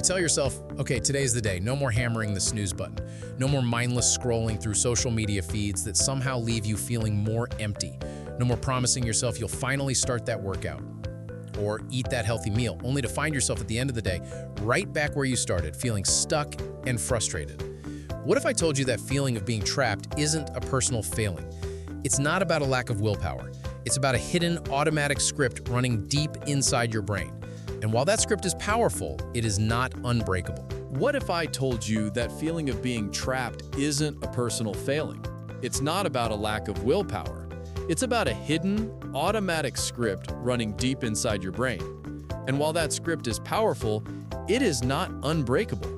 tell yourself, okay, today's the day. No more hammering the snooze button. No more mindless scrolling through social media feeds that somehow leave you feeling more empty. No more promising yourself you'll finally start that workout or eat that healthy meal, only to find yourself at the end of the day right back where you started, feeling stuck and frustrated. What if I told you that feeling of being trapped isn't a personal failing? It's not about a lack of willpower. It's about a hidden automatic script running deep inside your brain. And while that script is powerful, it is not unbreakable. What if I told you that feeling of being trapped isn't a personal failing? It's not about a lack of willpower. It's about a hidden, automatic script running deep inside your brain. And while that script is powerful, it is not unbreakable.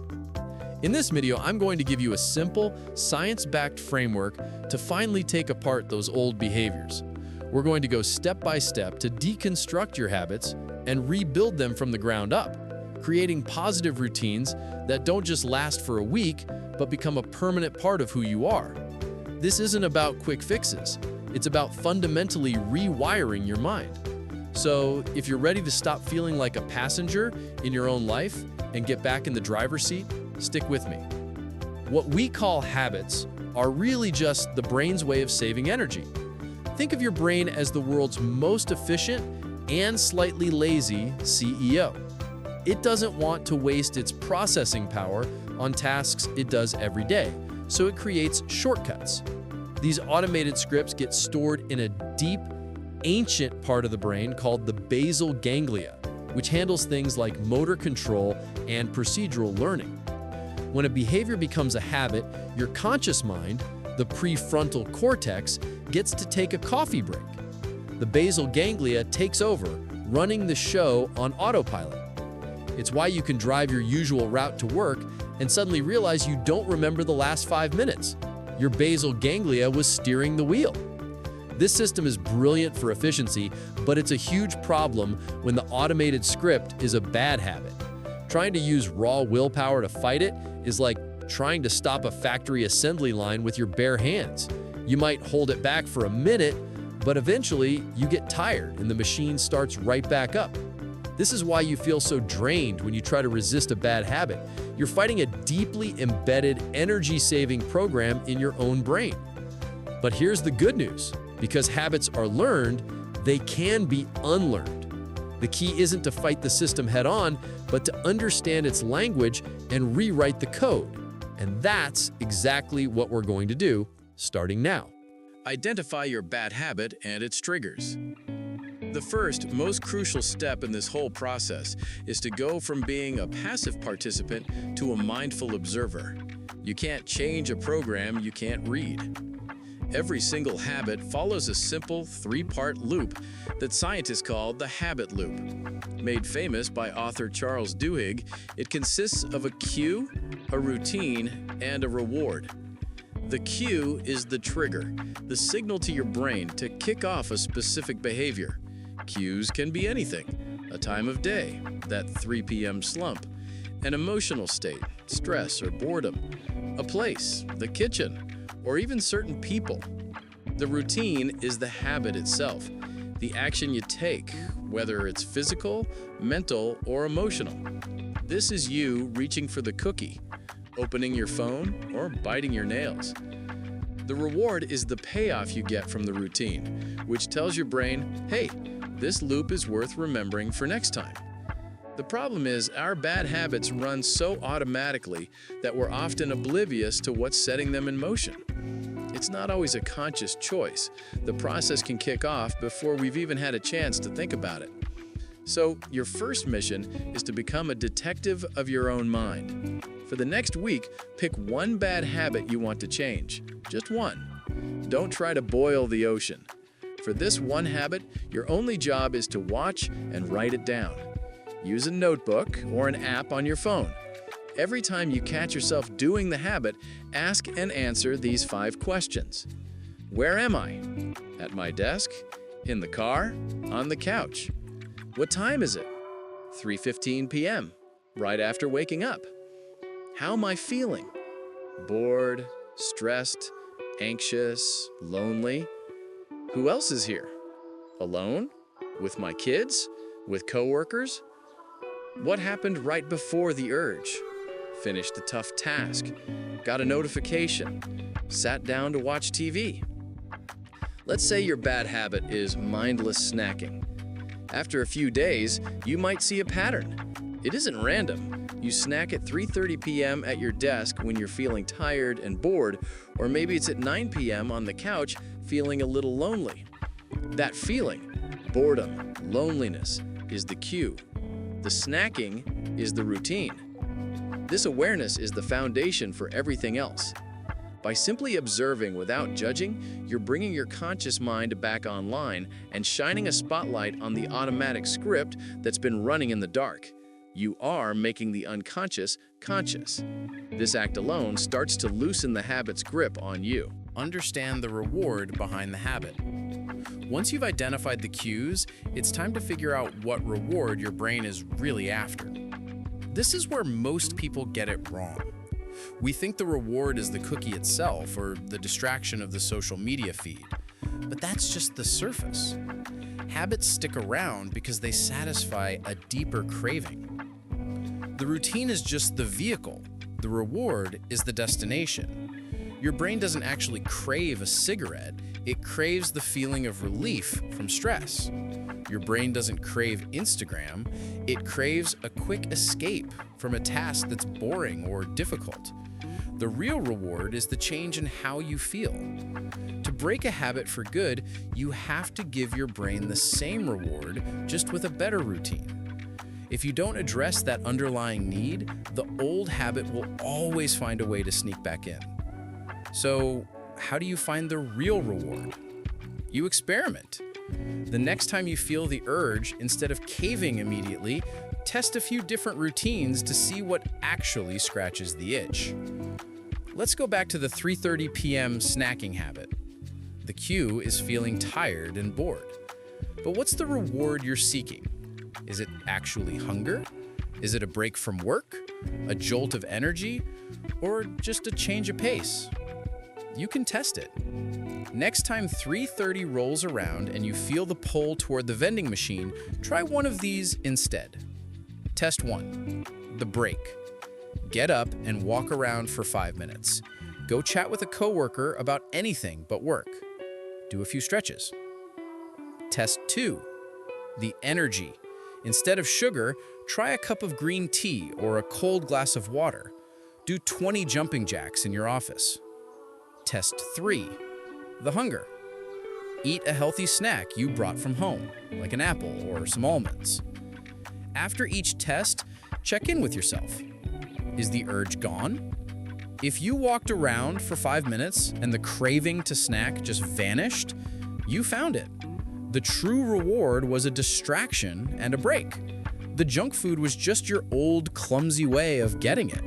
In this video, I'm going to give you a simple, science-backed framework to finally take apart those old behaviors. We're going to go step by step to deconstruct your habits and rebuild them from the ground up, creating positive routines that don't just last for a week, but become a permanent part of who you are. This isn't about quick fixes. It's about fundamentally rewiring your mind. So if you're ready to stop feeling like a passenger in your own life and get back in the driver's seat, stick with me. What we call habits are really just the brain's way of saving energy. Think of your brain as the world's most efficient and slightly lazy CEO. It doesn't want to waste its processing power on tasks it does every day, so it creates shortcuts. These automated scripts get stored in a deep, ancient part of the brain called the basal ganglia, which handles things like motor control and procedural learning. When a behavior becomes a habit, your conscious mind, the prefrontal cortex, gets to take a coffee break. The basal ganglia takes over, running the show on autopilot. It's why you can drive your usual route to work and suddenly realize you don't remember the last 5 minutes. Your basal ganglia was steering the wheel. This system is brilliant for efficiency, but it's a huge problem when the automated script is a bad habit. Trying to use raw willpower to fight it is like trying to stop a factory assembly line with your bare hands. You might hold it back for a minute, but eventually you get tired and the machine starts right back up. This is why you feel so drained when you try to resist a bad habit. You're fighting a deeply embedded energy-saving program in your own brain. But here's the good news. Because habits are learned, they can be unlearned. The key isn't to fight the system head-on, but to understand its language and rewrite the code. And that's exactly what we're going to do, starting now. Identify your bad habit and its triggers. The first, most crucial step in this whole process is to go from being a passive participant to a mindful observer. You can't change a program you can't read. Every single habit follows a simple 3-part loop that scientists call the habit loop. Made famous by author Charles Duhigg, it consists of a cue, a routine, and a reward. The cue is the trigger, the signal to your brain to kick off a specific behavior. Cues can be anything: a time of day, that 3 p.m. slump, an emotional state, stress or boredom, a place, the kitchen, or even certain people. The routine is the habit itself, the action you take, whether it's physical, mental, or emotional. This is you reaching for the cookie, opening your phone, or biting your nails. The reward is the payoff you get from the routine, which tells your brain, hey, this loop is worth remembering for next time. The problem is our bad habits run so automatically that we're often oblivious to what's setting them in motion. It's not always a conscious choice. The process can kick off before we've even had a chance to think about it. So your first mission is to become a detective of your own mind. For the next week, pick one bad habit you want to change. Just one. Don't try to boil the ocean. For this one habit, your only job is to watch and write it down. Use a notebook or an app on your phone. Every time you catch yourself doing the habit, ask and answer these 5 questions. Where am I? At my desk? In the car? On the couch? What time is it? 3:15 p.m., right after waking up. How am I feeling? Bored, stressed, anxious, lonely? Who else is here? Alone? With my kids? With coworkers? What happened right before the urge? Finished a tough task, got a notification, sat down to watch TV. Let's say your bad habit is mindless snacking. After a few days, you might see a pattern. It isn't random. You snack at 3:30 p.m. at your desk when you're feeling tired and bored, or maybe it's at 9 p.m. on the couch feeling a little lonely. That feeling, boredom, loneliness, is the cue. The snacking is the routine. This awareness is the foundation for everything else. By simply observing without judging, you're bringing your conscious mind back online and shining a spotlight on the automatic script that's been running in the dark. You are making the unconscious conscious. This act alone starts to loosen the habit's grip on you. Understand the reward behind the habit. Once you've identified the cues, it's time to figure out what reward your brain is really after. This is where most people get it wrong. We think the reward is the cookie itself or the distraction of the social media feed. But that's just the surface. Habits stick around because they satisfy a deeper craving. The routine is just the vehicle. The reward is the destination. Your brain doesn't actually crave a cigarette, it craves the feeling of relief from stress. Your brain doesn't crave Instagram, it craves a quick escape from a task that's boring or difficult. The real reward is the change in how you feel. To break a habit for good, you have to give your brain the same reward, just with a better routine. If you don't address that underlying need, the old habit will always find a way to sneak back in. So, how do you find the real reward? You experiment. The next time you feel the urge, instead of caving immediately, test a few different routines to see what actually scratches the itch. Let's go back to the 3:30 p.m. snacking habit. The cue is feeling tired and bored. But what's the reward you're seeking? Is it actually hunger? Is it a break from work? A jolt of energy? Or just a change of pace? You can test it. Next time 3:30 rolls around and you feel the pull toward the vending machine, try one of these instead. Test 1. The break. Get up and walk around for 5 minutes. Go chat with a coworker about anything but work. Do a few stretches. Test 2. The energy. Instead of sugar, try a cup of green tea or a cold glass of water. Do 20 jumping jacks in your office. Test 3. The hunger. Eat a healthy snack you brought from home, like an apple or some almonds. After each test, check in with yourself. Is the urge gone? If you walked around for 5 minutes and the craving to snack just vanished, you found it. The true reward was a distraction and a break. The junk food was just your old, clumsy way of getting it.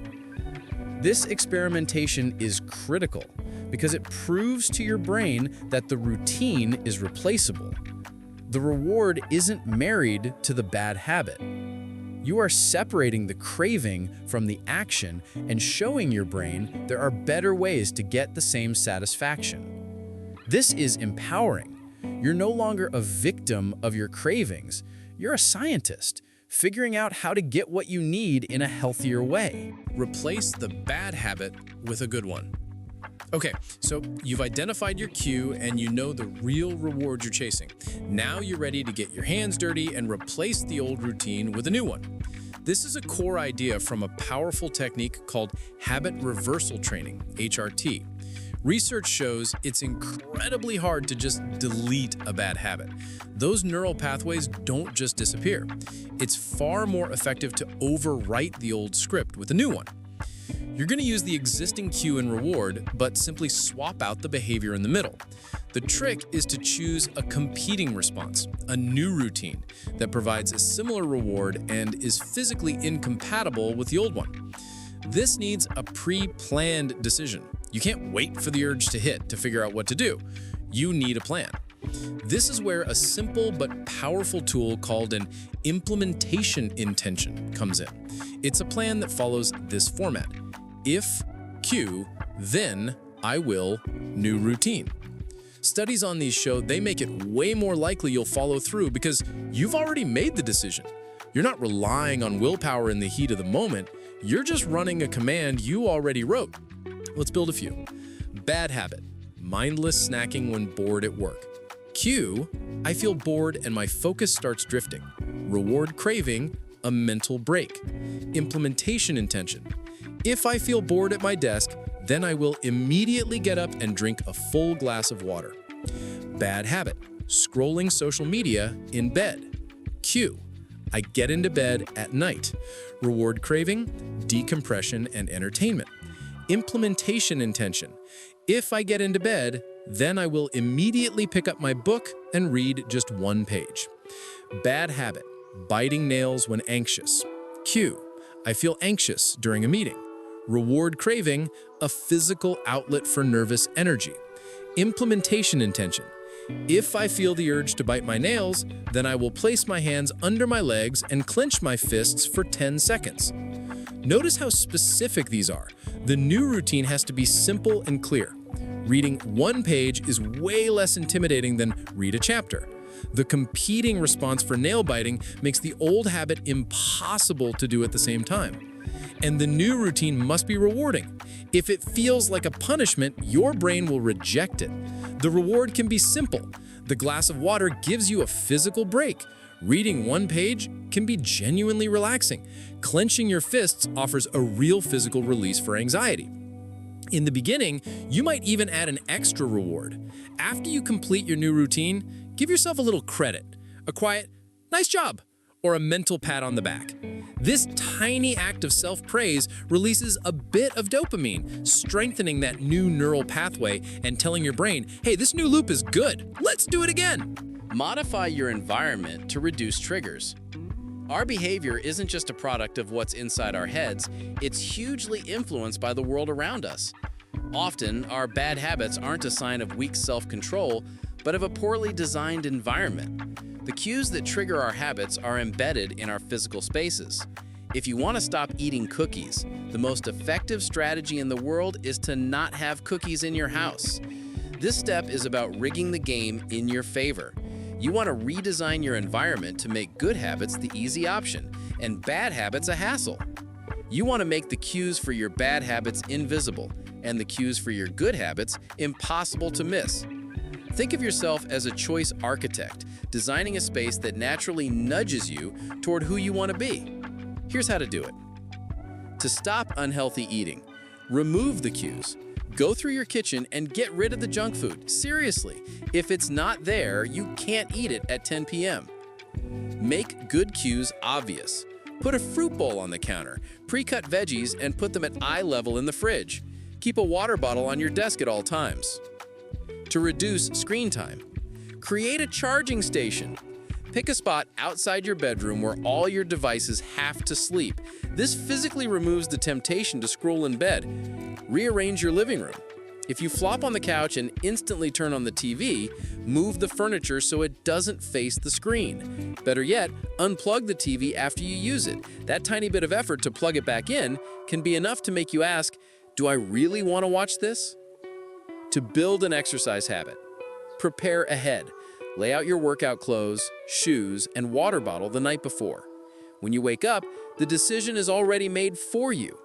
This experimentation is critical because it proves to your brain that the routine is replaceable. The reward isn't married to the bad habit. You are separating the craving from the action and showing your brain there are better ways to get the same satisfaction. This is empowering. You're no longer a victim of your cravings. You're a scientist, figuring out how to get what you need in a healthier way. Replace the bad habit with a good one. Okay, so you've identified your cue and you know the real reward you're chasing. Now you're ready to get your hands dirty and replace the old routine with a new one. This is a core idea from a powerful technique called habit reversal training, HRT. Research shows it's incredibly hard to just delete a bad habit. Those neural pathways don't just disappear. It's far more effective to overwrite the old script with a new one. You're going to use the existing cue and reward, but simply swap out the behavior in the middle. The trick is to choose a competing response, a new routine that provides a similar reward and is physically incompatible with the old one. This needs a pre-planned decision. You can't wait for the urge to hit to figure out what to do. You need a plan. This is where a simple but powerful tool called an implementation intention comes in. It's a plan that follows this format. If, cue, then, I will, new routine. Studies on these show they make it way more likely you'll follow through because you've already made the decision. You're not relying on willpower in the heat of the moment. You're just running a command you already wrote. Let's build a few. Bad habit: mindless snacking when bored at work. Cue: I feel bored and my focus starts drifting. Reward craving: a mental break. Implementation intention: if I feel bored at my desk, then I will immediately get up and drink a full glass of water. Bad habit: scrolling social media in bed. Cue: I get into bed at night. Reward craving: decompression and entertainment. Implementation intention: if I get into bed, then I will immediately pick up my book and read just one page. Bad habit: biting nails when anxious. Cue: I feel anxious during a meeting. Reward craving: a physical outlet for nervous energy. Implementation intention: if I feel the urge to bite my nails, then I will place my hands under my legs and clench my fists for 10 seconds. Notice how specific these are. The new routine has to be simple and clear. Reading one page is way less intimidating than read a chapter. The competing response for nail biting makes the old habit impossible to do at the same time. And the new routine must be rewarding. If it feels like a punishment, your brain will reject it. The reward can be simple. The glass of water gives you a physical break. Reading one page can be genuinely relaxing. Clenching your fists offers a real physical release for anxiety. In the beginning, you might even add an extra reward. After you complete your new routine, give yourself a little credit, a quiet, "nice job," or a mental pat on the back. This tiny act of self-praise releases a bit of dopamine, strengthening that new neural pathway and telling your brain, hey, this new loop is good. Let's do it again. Modify your environment to reduce triggers. Our behavior isn't just a product of what's inside our heads, it's hugely influenced by the world around us. Often, our bad habits aren't a sign of weak self-control, but of a poorly designed environment. The cues that trigger our habits are embedded in our physical spaces. If you want to stop eating cookies, the most effective strategy in the world is to not have cookies in your house. This step is about rigging the game in your favor. You want to redesign your environment to make good habits the easy option and bad habits a hassle. You want to make the cues for your bad habits invisible and the cues for your good habits impossible to miss. Think of yourself as a choice architect, designing a space that naturally nudges you toward who you want to be. Here's how to do it. To stop unhealthy eating, remove the cues. Go through your kitchen and get rid of the junk food. Seriously, if it's not there, you can't eat it at 10 p.m. Make good cues obvious. Put a fruit bowl on the counter, pre-cut veggies, and put them at eye level in the fridge. Keep a water bottle on your desk at all times. To reduce screen time, create a charging station. Pick a spot outside your bedroom where all your devices have to sleep. This physically removes the temptation to scroll in bed. Rearrange your living room. If you flop on the couch and instantly turn on the TV, move the furniture so it doesn't face the screen. Better yet, unplug the TV after you use it. That tiny bit of effort to plug it back in can be enough to make you ask, do I really want to watch this? To build an exercise habit, prepare ahead. Lay out your workout clothes, shoes, and water bottle the night before. When you wake up, the decision is already made for you.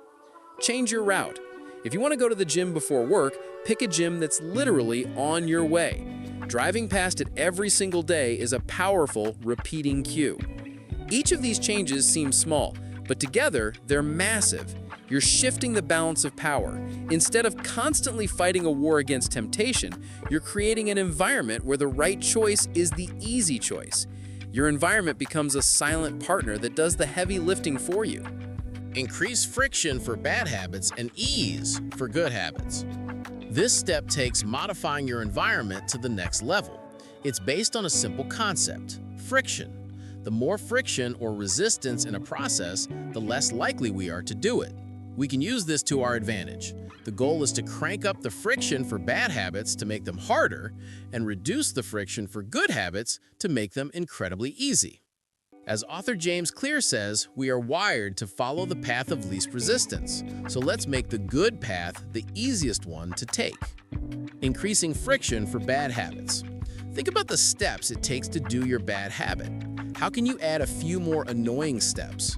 Change your route. If you want to go to the gym before work, pick a gym that's literally on your way. Driving past it every single day is a powerful, repeating cue. Each of these changes seems small, but together, they're massive. You're shifting the balance of power. Instead of constantly fighting a war against temptation, you're creating an environment where the right choice is the easy choice. Your environment becomes a silent partner that does the heavy lifting for you. Increase friction for bad habits and ease for good habits. This step takes modifying your environment to the next level. It's based on a simple concept: friction. The more friction or resistance in a process, the less likely we are to do it. We can use this to our advantage. The goal is to crank up the friction for bad habits to make them harder and reduce the friction for good habits to make them incredibly easy. As author James Clear says, we are wired to follow the path of least resistance. So let's make the good path the easiest one to take. Increasing friction for bad habits. Think about the steps it takes to do your bad habit. How can you add a few more annoying steps?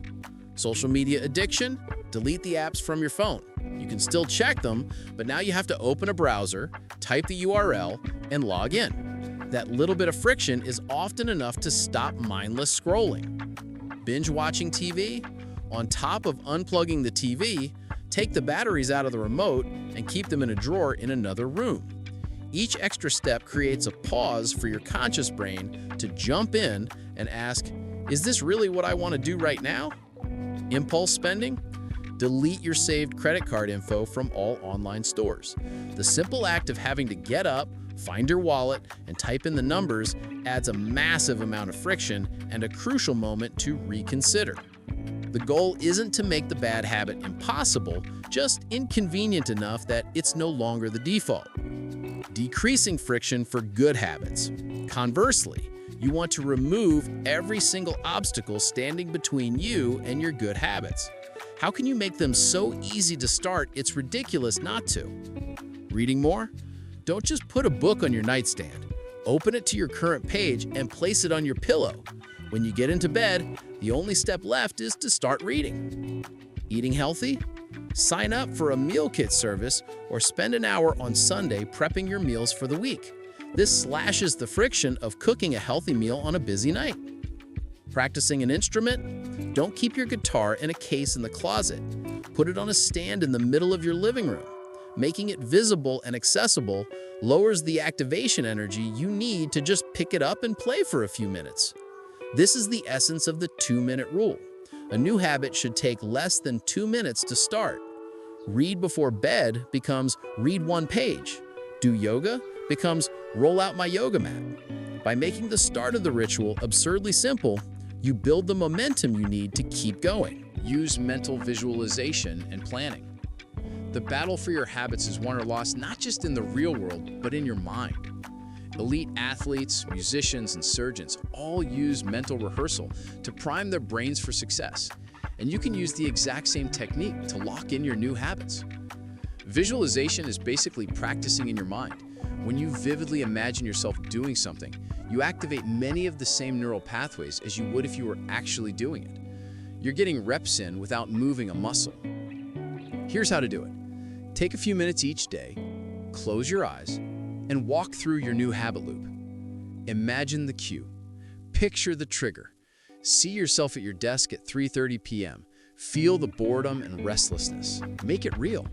Social media addiction? Delete the apps from your phone. You can still check them, but now you have to open a browser, type the URL, and log in. That little bit of friction is often enough to stop mindless scrolling. Binge watching TV? On top of unplugging the TV, take the batteries out of the remote and keep them in a drawer in another room. Each extra step creates a pause for your conscious brain to jump in and ask, is this really what I want to do right now? Impulse spending? Delete your saved credit card info from all online stores. The simple act of having to get up, find your wallet, and type in the numbers adds a massive amount of friction and a crucial moment to reconsider. The goal isn't to make the bad habit impossible, just inconvenient enough that it's no longer the default. Decreasing friction for good habits. Conversely, you want to remove every single obstacle standing between you and your good habits. How can you make them so easy to start it's ridiculous not to? Reading more? Don't just put a book on your nightstand. Open it to your current page and place it on your pillow. When you get into bed, the only step left is to start reading. Eating healthy? Sign up for a meal kit service or spend an hour on Sunday prepping your meals for the week. This slashes the friction of cooking a healthy meal on a busy night. Practicing an instrument? Don't keep your guitar in a case in the closet. Put it on a stand in the middle of your living room. Making it visible and accessible lowers the activation energy you need to just pick it up and play for a few minutes. This is the essence of the 2-minute rule. A new habit should take less than 2 minutes to start. Read before bed becomes read one page. Do yoga becomes roll out my yoga mat. By making the start of the ritual absurdly simple, you build the momentum you need to keep going. Use mental visualization and planning. The battle for your habits is won or lost not just in the real world, but in your mind. Elite athletes, musicians, and surgeons all use mental rehearsal to prime their brains for success. And you can use the exact same technique to lock in your new habits. Visualization is basically practicing in your mind. When you vividly imagine yourself doing something, you activate many of the same neural pathways as you would if you were actually doing it. You're getting reps in without moving a muscle. Here's how to do it. Take a few minutes each day, close your eyes, and walk through your new habit loop. Imagine the cue. Picture the trigger. See yourself at your desk at 3:30 p.m. Feel the boredom and restlessness. Make it real.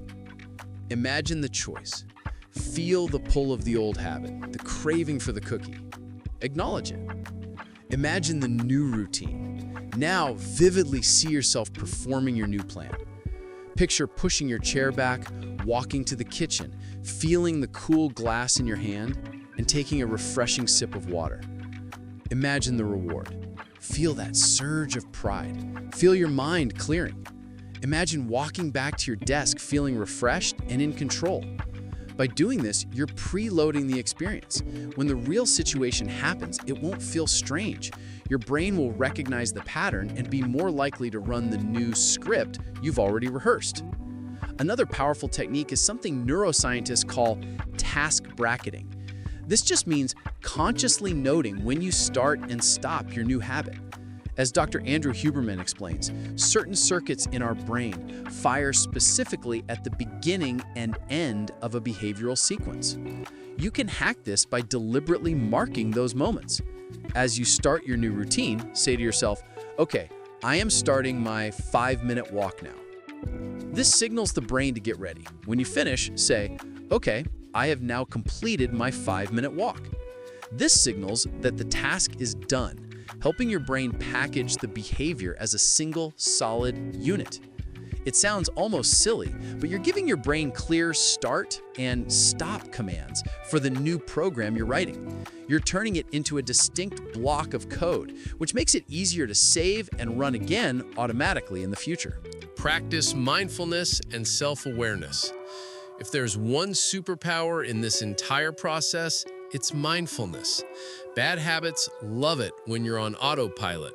Imagine the choice. Feel the pull of the old habit, the craving for the cookie. Acknowledge it. Imagine the new routine. Now vividly see yourself performing your new plan. Picture pushing your chair back, walking to the kitchen, feeling the cool glass in your hand, and taking a refreshing sip of water. Imagine the reward. Feel that surge of pride. Feel your mind clearing. Imagine walking back to your desk feeling refreshed and in control. By doing this, you're preloading the experience. When the real situation happens, it won't feel strange. Your brain will recognize the pattern and be more likely to run the new script you've already rehearsed. Another powerful technique is something neuroscientists call task bracketing. This just means consciously noting when you start and stop your new habit. As Dr. Andrew Huberman explains, certain circuits in our brain fire specifically at the beginning and end of a behavioral sequence. You can hack this by deliberately marking those moments. As you start your new routine, say to yourself, okay, I am starting my 5-minute walk now. This signals the brain to get ready. When you finish, say, okay, I have now completed my 5-minute walk. This signals that the task is done, helping your brain package the behavior as a single, solid unit. It sounds almost silly, but you're giving your brain clear start and stop commands for the new program you're writing. You're turning it into a distinct block of code, which makes it easier to save and run again automatically in the future. Practice mindfulness and self-awareness. If there's one superpower in this entire process, it's mindfulness. Bad habits love it when you're on autopilot.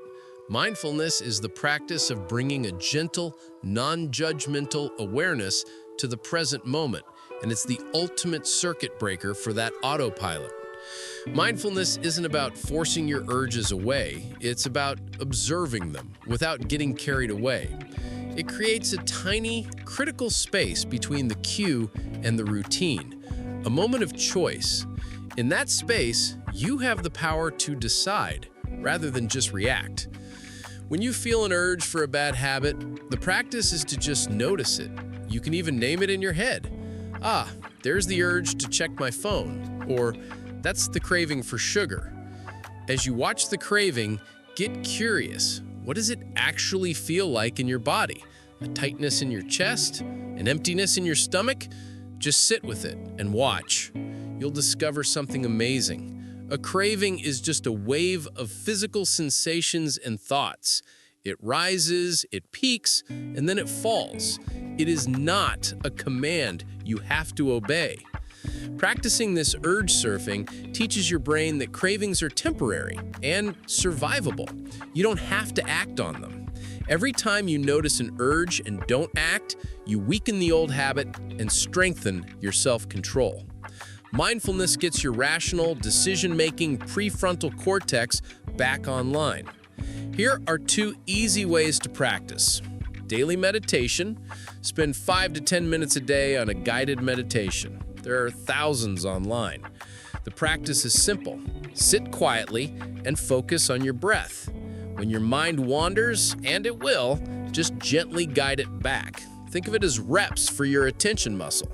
Mindfulness is the practice of bringing a gentle, non-judgmental awareness to the present moment, and it's the ultimate circuit breaker for that autopilot. Mindfulness isn't about forcing your urges away, it's about observing them without getting carried away. It creates a tiny, critical space between the cue and the routine, a moment of choice. In that space, you have the power to decide rather than just react. When you feel an urge for a bad habit, the practice is to just notice it. You can even name it in your head. Ah, there's the urge to check my phone, or that's the craving for sugar. As you watch the craving, get curious. What does it actually feel like in your body? A tightness in your chest? An emptiness in your stomach? Just sit with it and watch. You'll discover something amazing. A craving is just a wave of physical sensations and thoughts. It rises, it peaks, and then it falls. It is not a command you have to obey. Practicing this urge surfing teaches your brain that cravings are temporary and survivable. You don't have to act on them. Every time you notice an urge and don't act, you weaken the old habit and strengthen your self-control. Mindfulness gets your rational, decision-making prefrontal cortex back online. Here are 2 easy ways to practice. Daily meditation. Spend 5 to 10 minutes a day on a guided meditation. There are thousands online. The practice is simple. Sit quietly and focus on your breath. When your mind wanders, and it will, just gently guide it back. Think of it as reps for your attention muscle.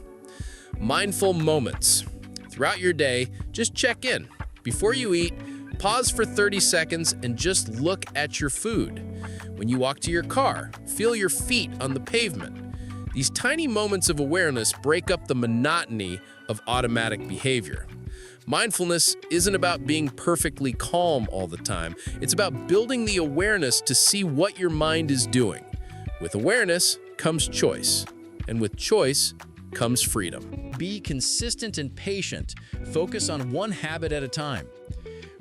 Mindful moments. Throughout your day, just check in. Before you eat, pause for 30 seconds and just look at your food. When you walk to your car, feel your feet on the pavement. These tiny moments of awareness break up the monotony of automatic behavior. Mindfulness isn't about being perfectly calm all the time. It's about building the awareness to see what your mind is doing. With awareness comes choice, and with choice comes freedom. Be consistent and patient. Focus on one habit at a time.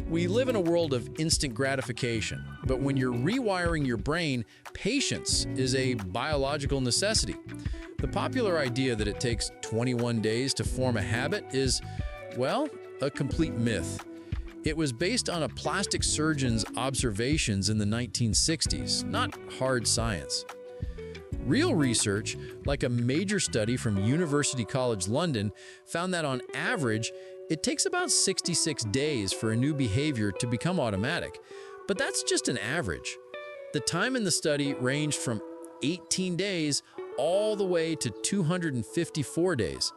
We live in a world of instant gratification, but when you're rewiring your brain, patience is a biological necessity. The popular idea that it takes 21 days to form a habit is, well, a complete myth. It was based on a plastic surgeon's observations in the 1960s, not hard science. Real research, like a major study from University College London, found that on average, it takes about 66 days for a new behavior to become automatic. But that's just an average. The time in the study ranged from 18 days all the way to 254 days.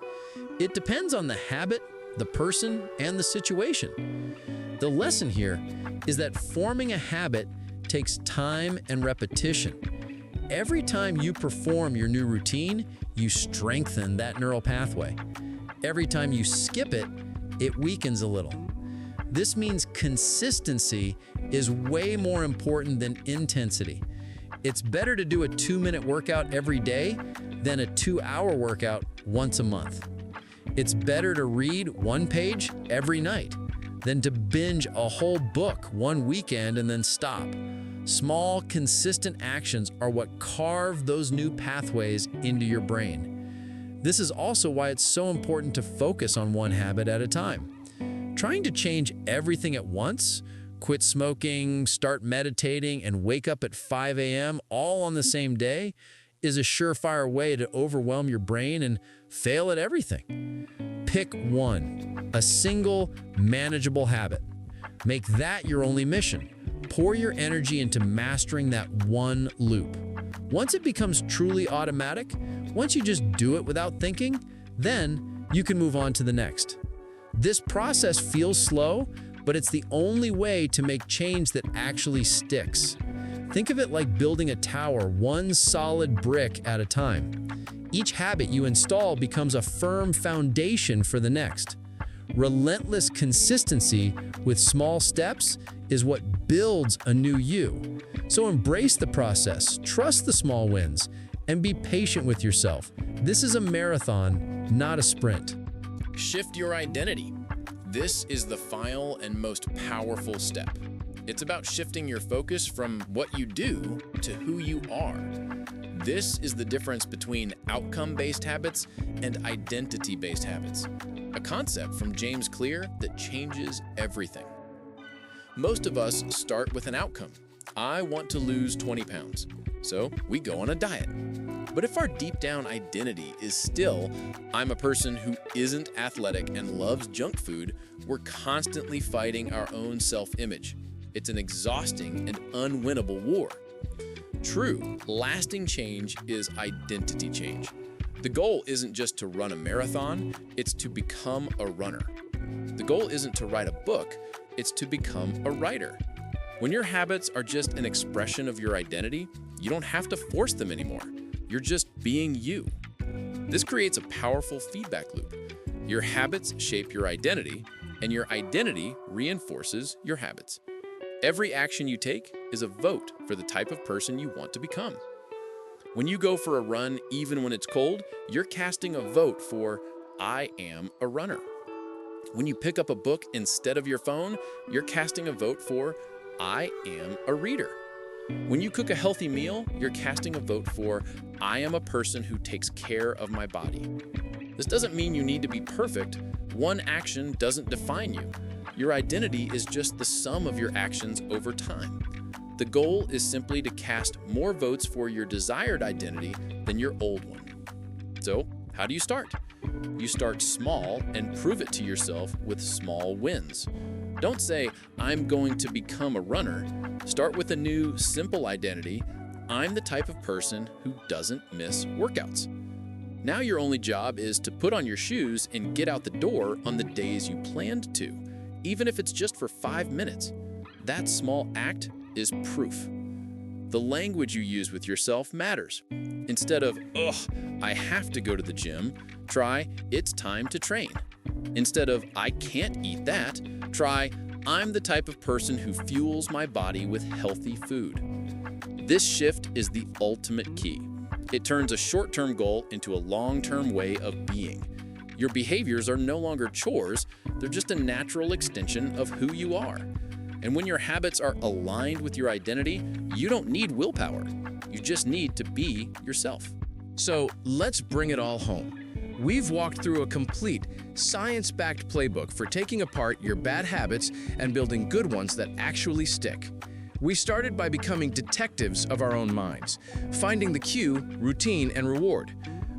It depends on the habit, the person, and the situation. The lesson here is that forming a habit takes time and repetition. Every time you perform your new routine, you strengthen that neural pathway. Every time you skip it, it weakens a little. This means consistency is way more important than intensity. It's better to do a 2-minute workout every day than a 2-hour workout once a month. It's better to read 1 page every night than to binge a whole book one weekend and then stop. Small, consistent actions are what carve those new pathways into your brain. This is also why it's so important to focus on one habit at a time. Trying to change everything at once, quit smoking, start meditating, and wake up at 5 a.m. all on the same day is a surefire way to overwhelm your brain and fail at everything. Pick one, a single, manageable habit. Make that your only mission. Pour your energy into mastering that one loop. Once it becomes truly automatic, once you just do it without thinking, then you can move on to the next. This process feels slow, but it's the only way to make change that actually sticks. Think of it like building a tower, one solid brick at a time. Each habit you install becomes a firm foundation for the next. Relentless consistency with small steps is what builds a new you. So embrace the process, trust the small wins, and be patient with yourself. This is a marathon, not a sprint. Shift your identity. This is the final and most powerful step. It's about shifting your focus from what you do to who you are. This is the difference between outcome-based habits and identity-based habits, a concept from James Clear that changes everything. Most of us start with an outcome. I want to lose 20 pounds, so we go on a diet. But if our deep down identity is still, I'm a person who isn't athletic and loves junk food, we're constantly fighting our own self-image. It's an exhausting and unwinnable war. True, lasting change is identity change. The goal isn't just to run a marathon, it's to become a runner. The goal isn't to write a book, it's to become a writer. When your habits are just an expression of your identity, you don't have to force them anymore. You're just being you. This creates a powerful feedback loop. Your habits shape your identity, and your identity reinforces your habits. Every action you take is a vote for the type of person you want to become. When you go for a run, even when it's cold, you're casting a vote for, I am a runner. When you pick up a book instead of your phone, you're casting a vote for, I am a reader. When you cook a healthy meal, you're casting a vote for, I am a person who takes care of my body. This doesn't mean you need to be perfect. One action doesn't define you. Your identity is just the sum of your actions over time. The goal is simply to cast more votes for your desired identity than your old one. So, how do you start? You start small and prove it to yourself with small wins. Don't say, I'm going to become a runner. Start with a new, simple identity. I'm the type of person who doesn't miss workouts. Now your only job is to put on your shoes and get out the door on the days you planned to, even if it's just for 5 minutes. That small act is proof. The language you use with yourself matters. Instead of, ugh, I have to go to the gym, try, it's time to train. Instead of, I can't eat that, try, I'm the type of person who fuels my body with healthy food. This shift is the ultimate key. It turns a short-term goal into a long-term way of being. Your behaviors are no longer chores, they're just a natural extension of who you are. And when your habits are aligned with your identity, you don't need willpower. You just need to be yourself. So let's bring it all home. We've walked through a complete, science-backed playbook for taking apart your bad habits and building good ones that actually stick. We started by becoming detectives of our own minds, finding the cue, routine, and reward.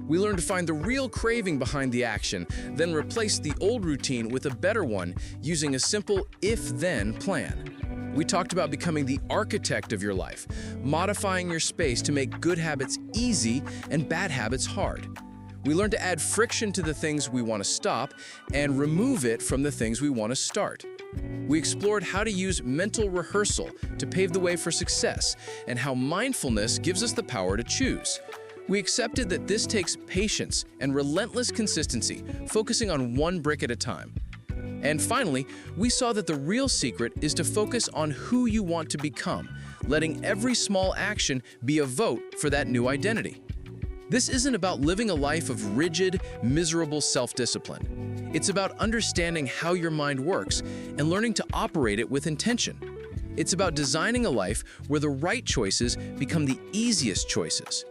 We learned to find the real craving behind the action, then replace the old routine with a better one using a simple if-then plan. We talked about becoming the architect of your life, modifying your space to make good habits easy and bad habits hard. We learned to add friction to the things we want to stop and remove it from the things we want to start. We explored how to use mental rehearsal to pave the way for success and how mindfulness gives us the power to choose. We accepted that this takes patience and relentless consistency, focusing on one brick at a time. And finally, we saw that the real secret is to focus on who you want to become, letting every small action be a vote for that new identity. This isn't about living a life of rigid, miserable self-discipline. It's about understanding how your mind works and learning to operate it with intention. It's about designing a life where the right choices become the easiest choices.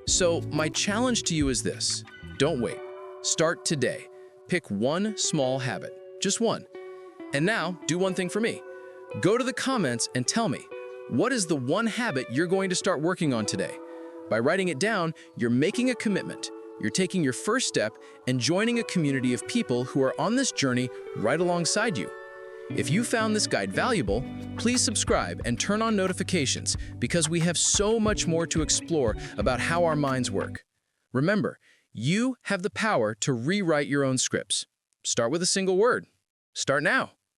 So, my challenge to you is this. Don't wait. Start today. Pick one small habit. Just one. And now, do one thing for me. Go to the comments and tell me, what is the one habit you're going to start working on today? By writing it down, you're making a commitment. You're taking your first step and joining a community of people who are on this journey right alongside you. If you found this guide valuable, please subscribe and turn on notifications because we have so much more to explore about how our minds work. Remember, you have the power to rewrite your own scripts. Start with a single word. Start now.